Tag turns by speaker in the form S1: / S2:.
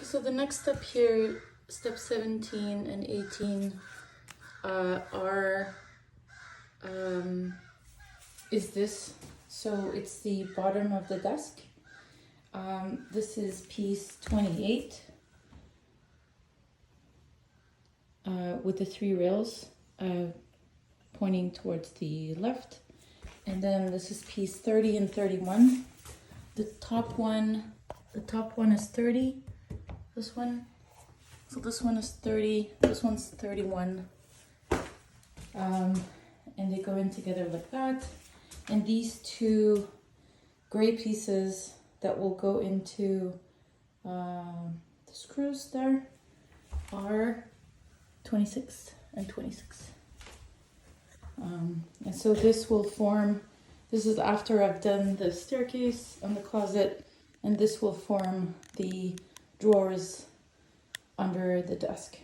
S1: So the next step here, step 17 and 18, is this. So it's the bottom of the desk. This is piece 28 with the 3 rails pointing towards the left. And then this is piece 30 and 31. The top one is 30. This one. So this one is 30. This one's 31. And they go in together like that. And these 2 gray pieces that will go into the screws there are 26 and 26. And so this will form, this is after I've done the staircase and the closet, and this will form the drawers under the desk.